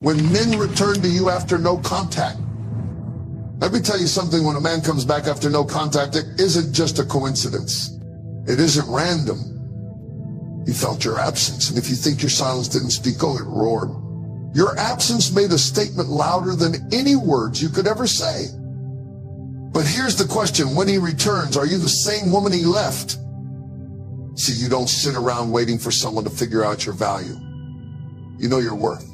When men return to you after no contact, let me tell you something, when a man comes back after no contact, it isn't just a coincidence. It isn't random. He felt your absence, and if you think your silence didn't speak, oh, it roared. Your absence made a statement louder than any words you could ever say. But here's the question, when he returns, are you the same woman he left? See, you don't sit around waiting for someone to figure out your value. You know your worth.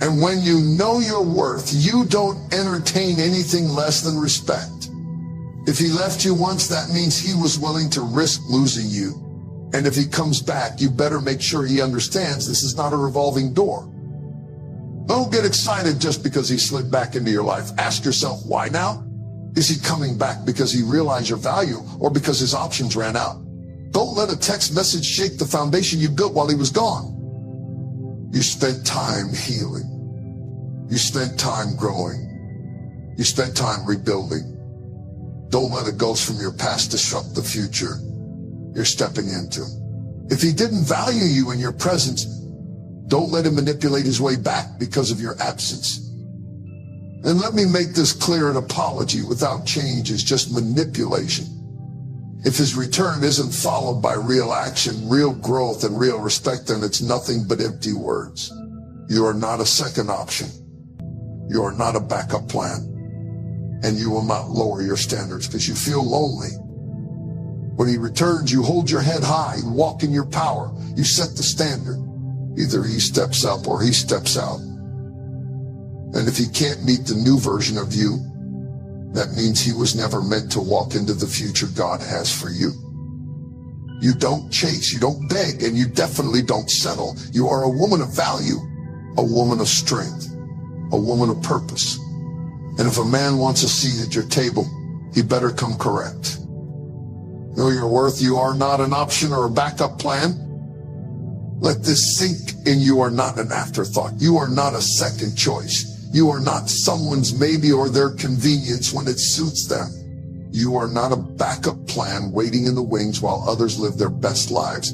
And when you know your worth, you don't entertain anything less than respect. If he left you once, that means he was willing to risk losing you. And if he comes back, you better make sure he understands this is not a revolving door. Don't get excited just because he slid back into your life. Ask yourself, why now? Is he coming back because he realized your value or because his options ran out? Don't let a text message shake the foundation you built while he was gone. You spent time healing. You spent time growing. You spent time rebuilding. Don't let a ghost from your past disrupt the future you're stepping into. If he didn't value you in your presence, don't let him manipulate his way back because of your absence. And let me make this clear, an apology without change is just manipulation. If his return isn't followed by real action, real growth, and real respect, then it's nothing but empty words. You are not a second option. You are not a backup plan. And you will not lower your standards because you feel lonely. When he returns, you hold your head high, you walk in your power, you set the standard. Either he steps up or he steps out. And if he can't meet the new version of you, that means he was never meant to walk into the future God has for you. You don't chase, you don't beg, and you definitely don't settle. You are a woman of value, a woman of strength, a woman of purpose. And if a man wants a seat at your table, he better come correct. Know your worth. You are not an option or a backup plan. Let this sink in. You are not an afterthought. You are not a second choice. You are not someone's maybe or their convenience when it suits them. You are not a backup plan waiting in the wings while others live their best lives.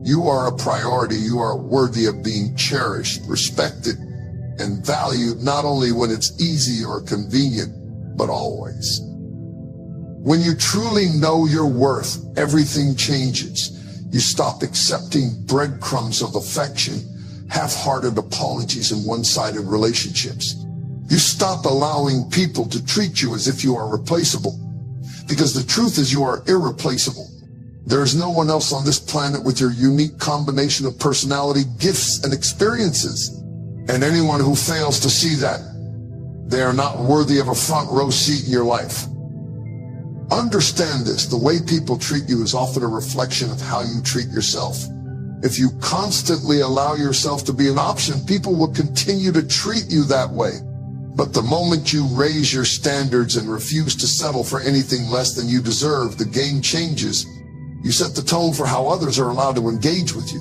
You are a priority. You are worthy of being cherished, respected, and valued, not only when it's easy or convenient, but always. When you truly know your worth, everything changes. You stop accepting breadcrumbs of affection, half-hearted apologies, and one-sided relationships. You stop allowing people to treat you as if you are replaceable, because the truth is you are irreplaceable. There is no one else on this planet with your unique combination of personality, gifts, and experiences. And anyone who fails to see that, they are not worthy of a front row seat in your life. Understand this, the way people treat you is often a reflection of how you treat yourself. If you constantly allow yourself to be an option, people will continue to treat you that way. But the moment you raise your standards and refuse to settle for anything less than you deserve, the game changes. You set the tone for how others are allowed to engage with you.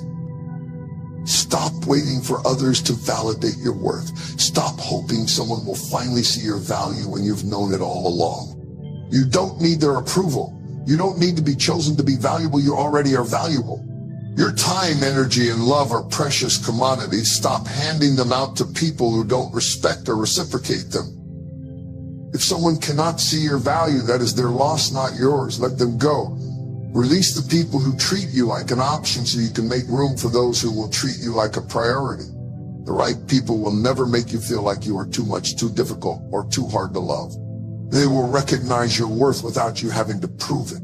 Stop waiting for others to validate your worth. Stop hoping someone will finally see your value when you've known it all along. You don't need their approval. You don't need to be chosen to be valuable. You already are valuable. Your time, energy, and love are precious commodities. Stop handing them out to people who don't respect or reciprocate them. If someone cannot see your value, that is their loss, not yours. Let them go. Release the people who treat you like an option so you can make room for those who will treat you like a priority. The right people will never make you feel like you are too much, too difficult, or too hard to love. They will recognize your worth without you having to prove it.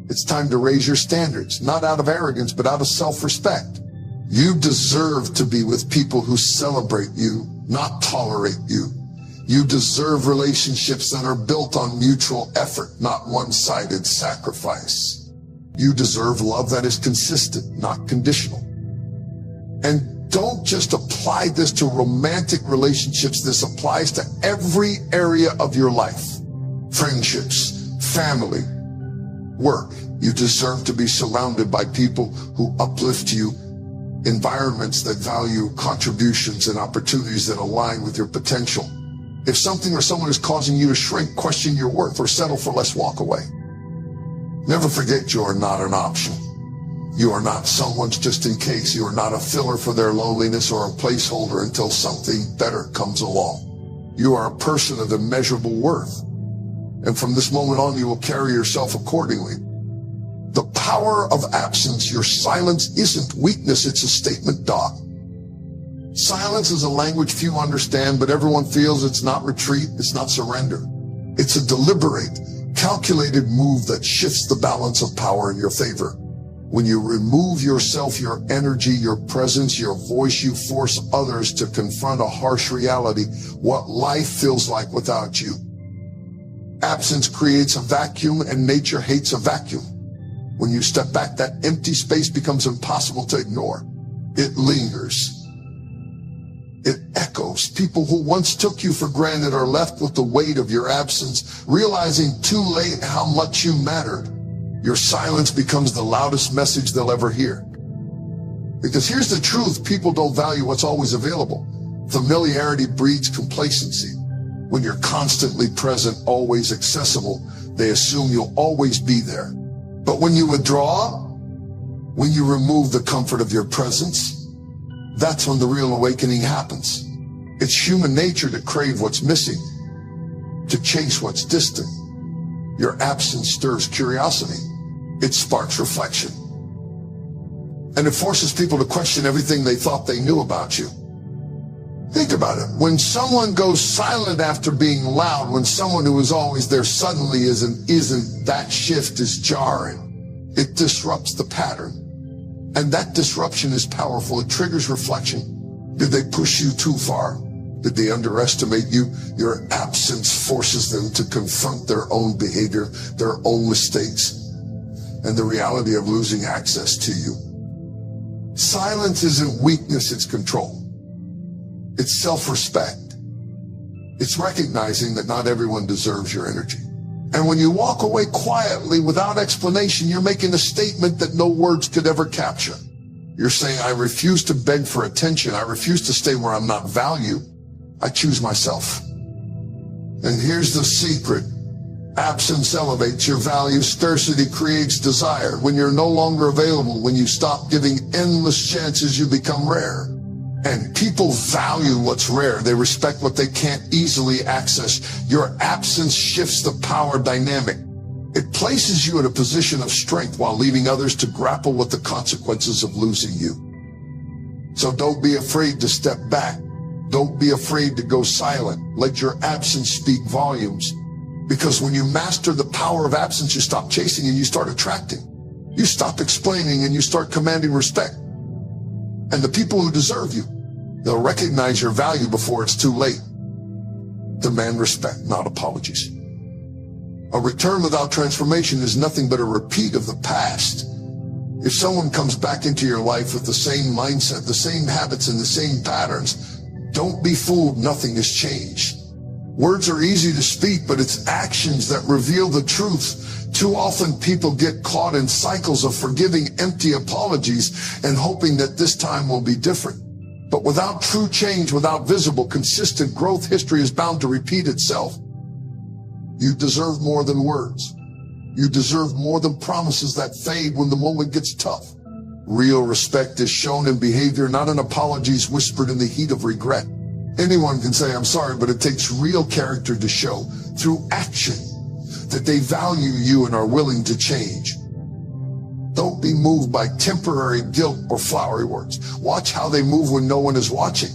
It's time to raise your standards, not out of arrogance, but out of self-respect. You deserve to be with people who celebrate you, not tolerate you. You deserve relationships that are built on mutual effort, not one-sided sacrifice. You deserve love that is consistent, not conditional. And don't just apply this to romantic relationships. This applies to every area of your life. Friendships, family, work. You deserve to be surrounded by people who uplift you, environments that value contributions and opportunities that align with your potential. If something or someone is causing you to shrink, question your worth, or settle for less, walk away. Never forget you are not an option. You are not someone's just in case. You are not a filler for their loneliness or a placeholder until something better comes along. You are a person of immeasurable worth. And from this moment on, you will carry yourself accordingly. The power of absence, your silence isn't weakness, it's a statement, Doc. Silence is a language few understand, but everyone feels. It's not retreat, it's not surrender. It's a deliberate, calculated move that shifts the balance of power in your favor. When you remove yourself, your energy, your presence, your voice, you force others to confront a harsh reality, what life feels like without you. Absence creates a vacuum, and nature hates a vacuum. When you step back, that empty space becomes impossible to ignore. It lingers. It echoes. People who once took you for granted are left with the weight of your absence, realizing too late how much you mattered. Your silence becomes the loudest message they'll ever hear. Because here's the truth, people don't value what's always available. Familiarity breeds complacency. When you're constantly present, always accessible, they assume you'll always be there. But when you withdraw, when you remove the comfort of your presence, that's when the real awakening happens. It's human nature to crave what's missing, to chase what's distant. Your absence stirs curiosity. It sparks reflection. And it forces people to question everything they thought they knew about you. Think about it. When someone goes silent after being loud, when someone who was always there suddenly isn't, that shift is jarring. It disrupts the pattern. And that disruption is powerful. It triggers reflection. Did they push you too far? Did they underestimate you? Your absence forces them to confront their own behavior, their own mistakes, and the reality of losing access to you. Silence isn't weakness, it's control. It's self-respect. It's recognizing that not everyone deserves your energy. And when you walk away quietly without explanation, you're making a statement that no words could ever capture. You're saying, I refuse to beg for attention. I refuse to stay where I'm not valued. I choose myself. And here's the secret. Absence elevates your value. Scarcity creates desire. When you're no longer available, when you stop giving endless chances, you become rare. And people value what's rare. They respect what they can't easily access. Your absence shifts the power dynamic. It places you in a position of strength while leaving others to grapple with the consequences of losing you. So don't be afraid to step back. Don't be afraid to go silent. Let your absence speak volumes. Because when you master the power of absence, you stop chasing and you start attracting. You stop explaining and you start commanding respect. And the people who deserve you, they'll recognize your value before it's too late. Demand respect, not apologies. A return without transformation is nothing but a repeat of the past. If someone comes back into your life with the same mindset, the same habits, and the same patterns, don't be fooled, nothing has changed. Words are easy to speak, but it's actions that reveal the truth. Too often people get caught in cycles of forgiving empty apologies and hoping that this time will be different. But without true change, without visible, consistent growth, history is bound to repeat itself. You deserve more than words. You deserve more than promises that fade when the moment gets tough. Real respect is shown in behavior, not in apologies whispered in the heat of regret. Anyone can say, I'm sorry, but it takes real character to show through action that they value you and are willing to change. Don't be moved by temporary guilt or flowery words. Watch how they move when no one is watching.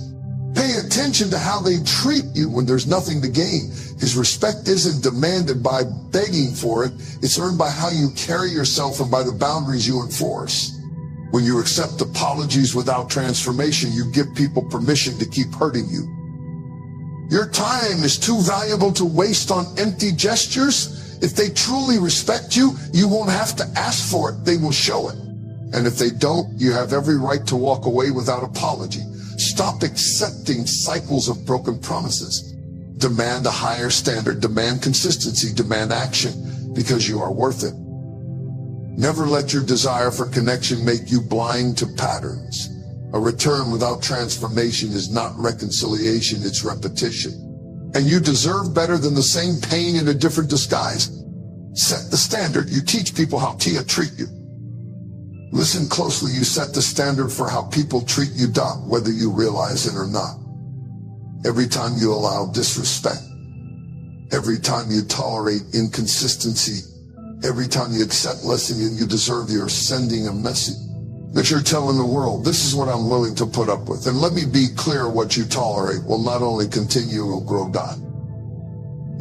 Pay attention to how they treat you when there's nothing to gain. His respect isn't demanded by begging for it. It's earned by how you carry yourself and by the boundaries you enforce. When you accept apologies without transformation, you give people permission to keep hurting you. Your time is too valuable to waste on empty gestures. If they truly respect you, you won't have to ask for it. They will show it. And if they don't, you have every right to walk away without apology. Stop accepting cycles of broken promises. Demand a higher standard. Demand consistency. Demand action, because you are worth it. Never let your desire for connection make you blind to patterns. A return without transformation is not reconciliation, it's repetition. And you deserve better than the same pain in a different disguise. Set the standard. You teach people how to treat you. Listen closely. You set the standard for how people treat you, whether you realize it or not. Every time you allow disrespect, every time you tolerate inconsistency, every time you accept less than you deserve, you're sending a message that you're telling the world, this is what I'm willing to put up with. And let me be clear, what you tolerate will not only continue, it will grow.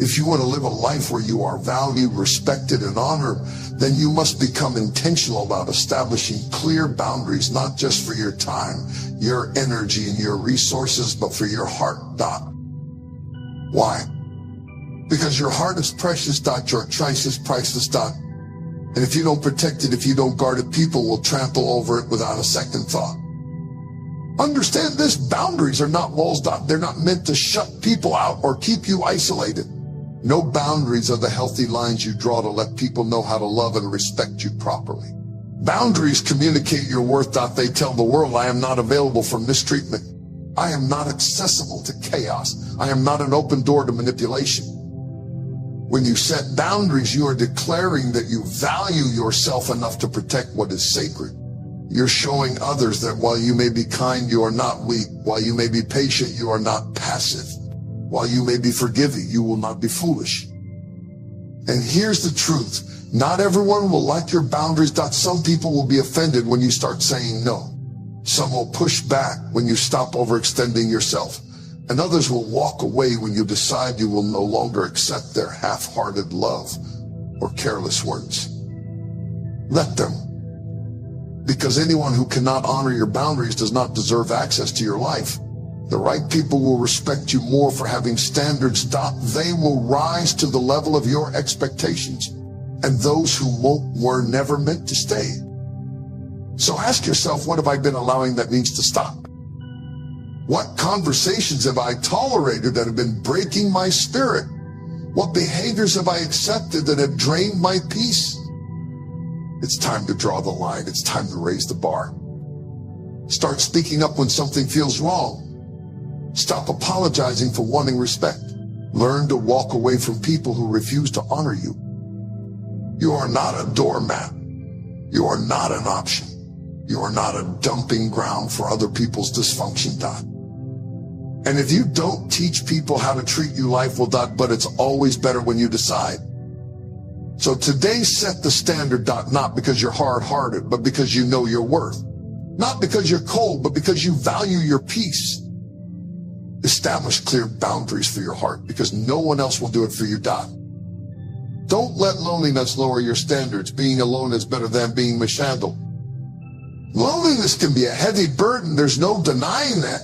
If you want to live a life where you are valued, respected, and honored, then you must become intentional about establishing clear boundaries, not just for your time, your energy, and your resources, but for your heart. Why? Because your heart is precious. Your choice is priceless. And if you don't protect it, if you don't guard it, people will trample over it without a second thought. Understand this, boundaries are not walls. They're not meant to shut people out or keep you isolated. No, boundaries are the healthy lines you draw to let people know how to love and respect you properly. Boundaries communicate your worth. They tell the world, I am not available for mistreatment. I am not accessible to chaos. I am not an open door to manipulation. When you set boundaries, you are declaring that you value yourself enough to protect what is sacred. You're showing others that while you may be kind, you are not weak. While you may be patient, you are not passive. While you may be forgiving, you will not be foolish. And here's the truth. Not everyone will like your boundaries. Some people will be offended when you start saying no. Some will push back when you stop overextending yourself. And others will walk away when you decide you will no longer accept their half-hearted love or careless words. Let them. Because anyone who cannot honor your boundaries does not deserve access to your life. The right people will respect you more for having standards. They will rise to the level of your expectations. And those who won't were never meant to stay. So ask yourself, what have I been allowing that needs to stop? What conversations have I tolerated that have been breaking my spirit? What behaviors have I accepted that have drained my peace? It's time to draw the line. It's time to raise the bar. Start speaking up when something feels wrong. Stop apologizing for wanting respect. Learn to walk away from people who refuse to honor you. You are not a doormat. You are not an option. You are not a dumping ground for other people's dysfunction. And if you don't teach people how to treat you, life will. But it's always better when you decide. So today, set the standard. Not because you're hard-hearted, but because you know your worth. Not because you're cold, but because you value your peace. Establish clear boundaries for your heart, because no one else will do it for you. Don't let loneliness lower your standards. Being alone is better than being mishandled. Loneliness can be a heavy burden. There's no denying that.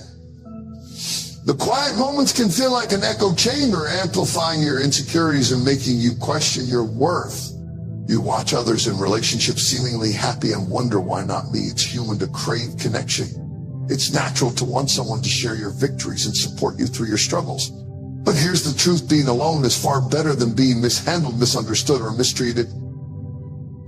The quiet moments can feel like an echo chamber, amplifying your insecurities and making you question your worth. You watch others in relationships seemingly happy and wonder, why not me? It's human to crave connection. It's natural to want someone to share your victories and support you through your struggles. But here's the truth. Being alone is far better than being mishandled, misunderstood, or mistreated.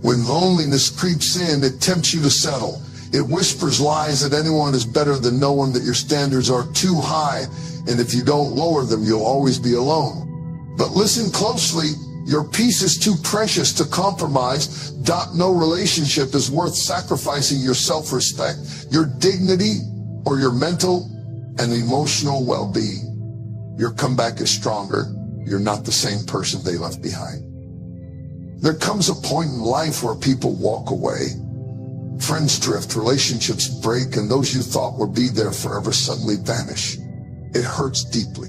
When loneliness creeps in, it tempts you to settle. It whispers lies that anyone is better than no one, that your standards are too high, and if you don't lower them, you'll always be alone. But listen closely. Your peace is too precious to compromise. No relationship is worth sacrificing your self-respect, your dignity, or your mental and emotional well-being. Your comeback is stronger. You're not the same person they left behind. There comes a point in life where people walk away. Friends drift, relationships break, and those you thought would be there forever suddenly vanish. It hurts deeply.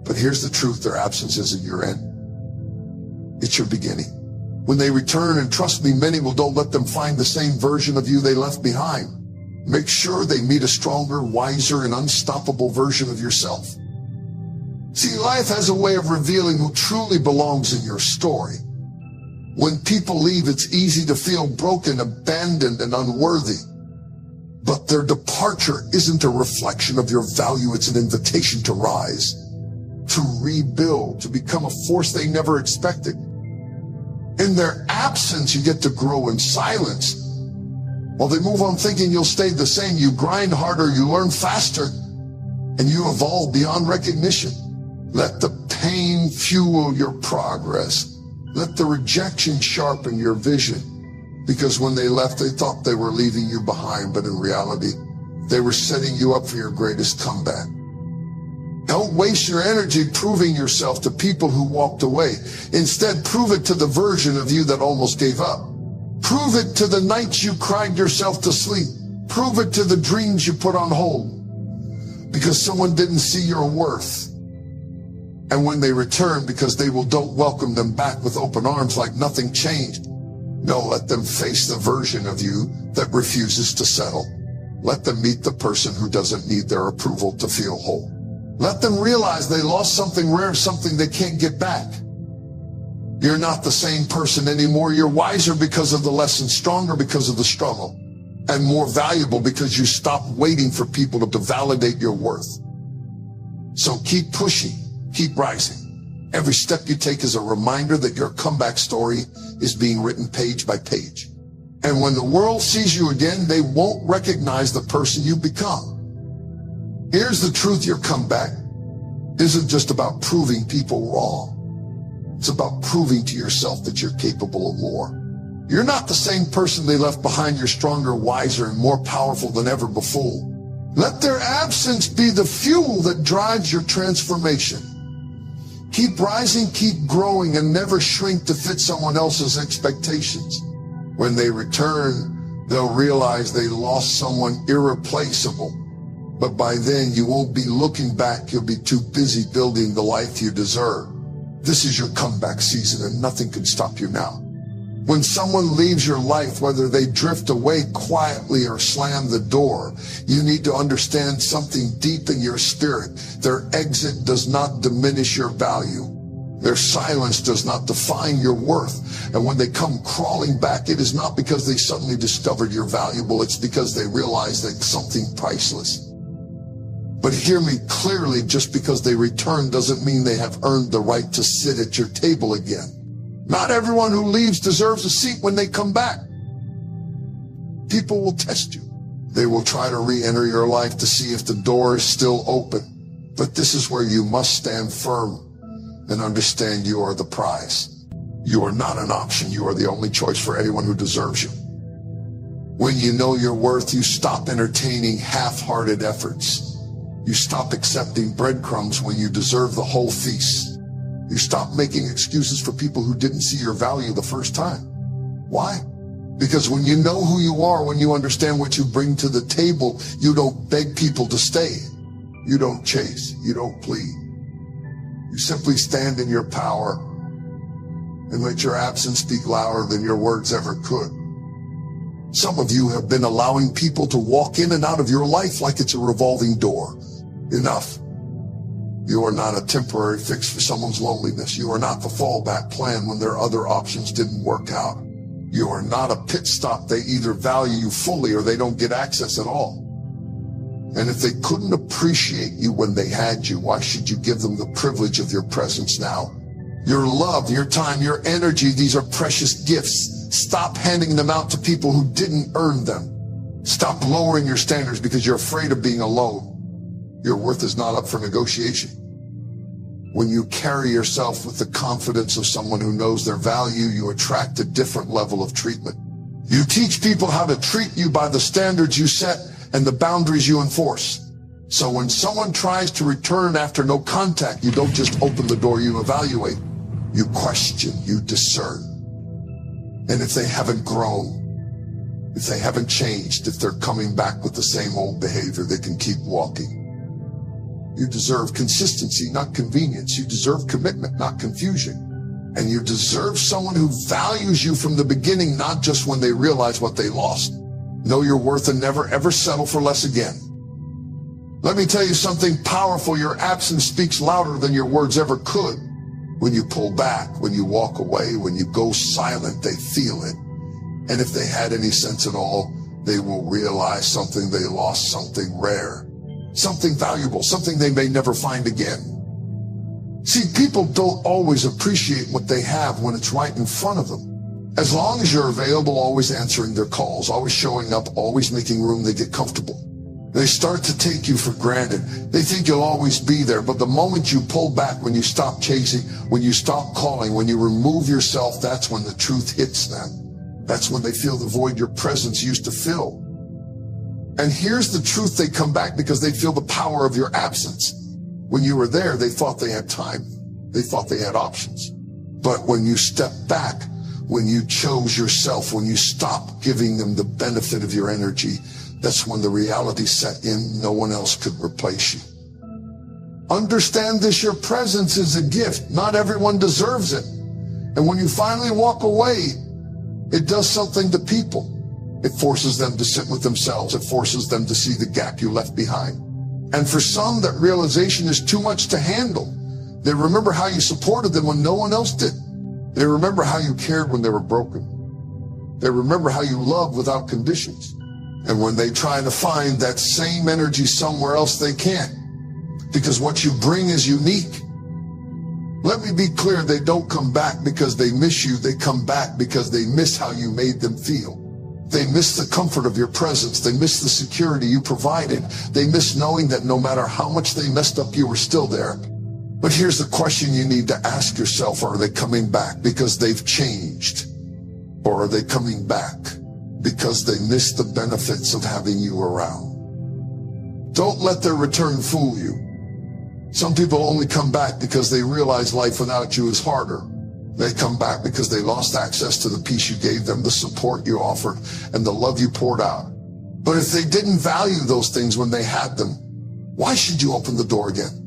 But here's the truth. Their absence isn't your end. It's your beginning. When they return, and trust me, many don't let them find the same version of you they left behind. Make sure they meet a stronger, wiser, and unstoppable version of yourself. See, life has a way of revealing who truly belongs in your story. When people leave, it's easy to feel broken, abandoned, and unworthy. But their departure isn't a reflection of your value. It's an invitation to rise, to rebuild, to become a force they never expected. In their absence, you get to grow in silence. While they move on thinking you'll stay the same, you grind harder, you learn faster, and you evolve beyond recognition. Let the pain fuel your progress. Let the rejection sharpen your vision. Because when they left, they thought they were leaving you behind, but in reality, they were setting you up for your greatest comeback. Don't waste your energy proving yourself to people who walked away. Instead, prove it to the version of you that almost gave up. Prove it to the nights you cried yourself to sleep. Prove it to the dreams you put on hold. Because someone didn't see your worth. And when they return, because don't welcome them back with open arms like nothing changed. No, let them face the version of you that refuses to settle. Let them meet the person who doesn't need their approval to feel whole. Let them realize they lost something rare, something they can't get back. You're not the same person anymore. You're wiser because of the lesson, stronger because of the struggle, and more valuable because you stopped waiting for people to validate your worth. So keep pushing, keep rising. Every step you take is a reminder that your comeback story is being written page by page. And when the world sees you again, they won't recognize the person you've become. Here's the truth: your comeback isn't just about proving people wrong. It's about proving to yourself that you're capable of more. You're not the same person they left behind. You're stronger, wiser, and more powerful than ever before. Let their absence be the fuel that drives your transformation. Keep rising, keep growing, and never shrink to fit someone else's expectations. When they return, they'll realize they lost someone irreplaceable. But by then, you won't be looking back. You'll be too busy building the life you deserve. This is your comeback season, and nothing can stop you now. When someone leaves your life, whether they drift away quietly or slam the door, you need to understand something deep in your spirit. Their exit does not diminish your value. Their silence does not define your worth. And when they come crawling back, it is not because they suddenly discovered you're valuable. It's because they realized that something priceless. But hear me clearly, just because they return doesn't mean they have earned the right to sit at your table again. Not everyone who leaves deserves a seat when they come back. People will test you. They will try to re-enter your life to see if the door is still open. But this is where you must stand firm and understand you are the prize. You are not an option. You are the only choice for anyone who deserves you. When you know your worth, you stop entertaining half-hearted efforts. You stop accepting breadcrumbs when you deserve the whole feast. You stop making excuses for people who didn't see your value the first time. Why? Because when you know who you are, when you understand what you bring to the table, you don't beg people to stay. You don't chase. You don't plead. You simply stand in your power and let your absence speak louder than your words ever could. Some of you have been allowing people to walk in and out of your life like it's a revolving door. Enough. You are not a temporary fix for someone's loneliness. You are not the fallback plan when their other options didn't work out. You are not a pit stop. They either value you fully or they don't get access at all. And if they couldn't appreciate you when they had you, why should you give them the privilege of your presence now? Your love, your time, your energy, these are precious gifts. Stop handing them out to people who didn't earn them. Stop lowering your standards because you're afraid of being alone. Your worth is not up for negotiation. When you carry yourself with the confidence of someone who knows their value, you attract a different level of treatment. You teach people how to treat you by the standards you set and the boundaries you enforce. So when someone tries to return after no contact, you don't just open the door, you evaluate. You question, you discern. And if they haven't grown, if they haven't changed, if they're coming back with the same old behavior, they can keep walking. You deserve consistency, not convenience. You deserve commitment, not confusion. And you deserve someone who values you from the beginning, not just when they realize what they lost. Know your worth and never ever settle for less again. Let me tell you something powerful. Your absence speaks louder than your words ever could. When you pull back, when you walk away, when you go silent, they feel it. And if they had any sense at all, they will realize something they lost, something rare. Something valuable, something they may never find again. See, people don't always appreciate what they have when it's right in front of them. As long as you're available, always answering their calls, always showing up, always making room, they get comfortable. They start to take you for granted. They think you'll always be there, but the moment you pull back, when you stop chasing, when you stop calling, when you remove yourself, that's when the truth hits them. That's when they feel the void your presence used to fill. And here's the truth, they come back because they feel the power of your absence. When you were there, they thought they had time. They thought they had options. But when you step back, when you chose yourself, when you stopped giving them the benefit of your energy, that's when the reality set in. No one else could replace you. Understand this, your presence is a gift. Not everyone deserves it. And when you finally walk away, it does something to people. It forces them to sit with themselves. It forces them to see the gap you left behind. And for some, that realization is too much to handle. They remember how you supported them when no one else did. They remember how you cared when they were broken. They remember how you loved without conditions. And when they try to find that same energy somewhere else, they can't. Because what you bring is unique. Let me be clear, they don't come back because they miss you. They come back because they miss how you made them feel. They miss the comfort of your presence. They miss the security you provided. They miss knowing that no matter how much they messed up, you were still there. But here's the question you need to ask yourself. Are they coming back because they've changed? Or are they coming back because they miss the benefits of having you around? Don't let their return fool you. Some people only come back because they realize life without you is harder. They come back because they lost access to the peace you gave them, the support you offered, and the love you poured out. But if they didn't value those things when they had them, why should you open the door again?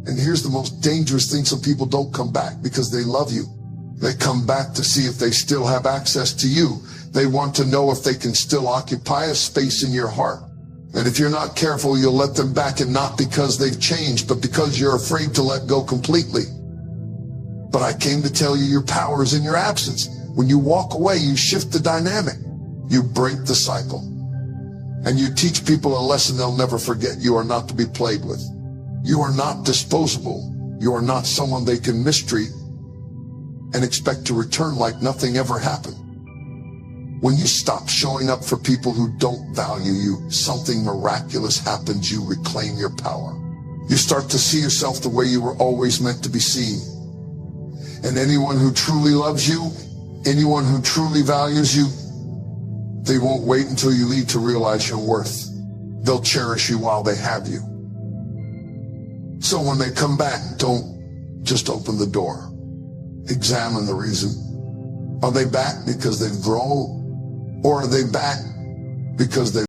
And here's the most dangerous thing. Some people don't come back because they love you. They come back to see if they still have access to you. They want to know if they can still occupy a space in your heart. And if you're not careful, you'll let them back, and not because they've changed, but because you're afraid to let go completely. But I came to tell you your power is in your absence. When you walk away, you shift the dynamic. You break the cycle. And you teach people a lesson they'll never forget. You are not to be played with. You are not disposable. You are not someone they can mistreat and expect to return like nothing ever happened. When you stop showing up for people who don't value you, something miraculous happens. You reclaim your power. You start to see yourself the way you were always meant to be seen. And anyone who truly loves you, anyone who truly values you, they won't wait until you leave to realize your worth. They'll cherish you while they have you. So when they come back, don't just open the door. Examine the reason. Are they back because they've grown? Or are they back because they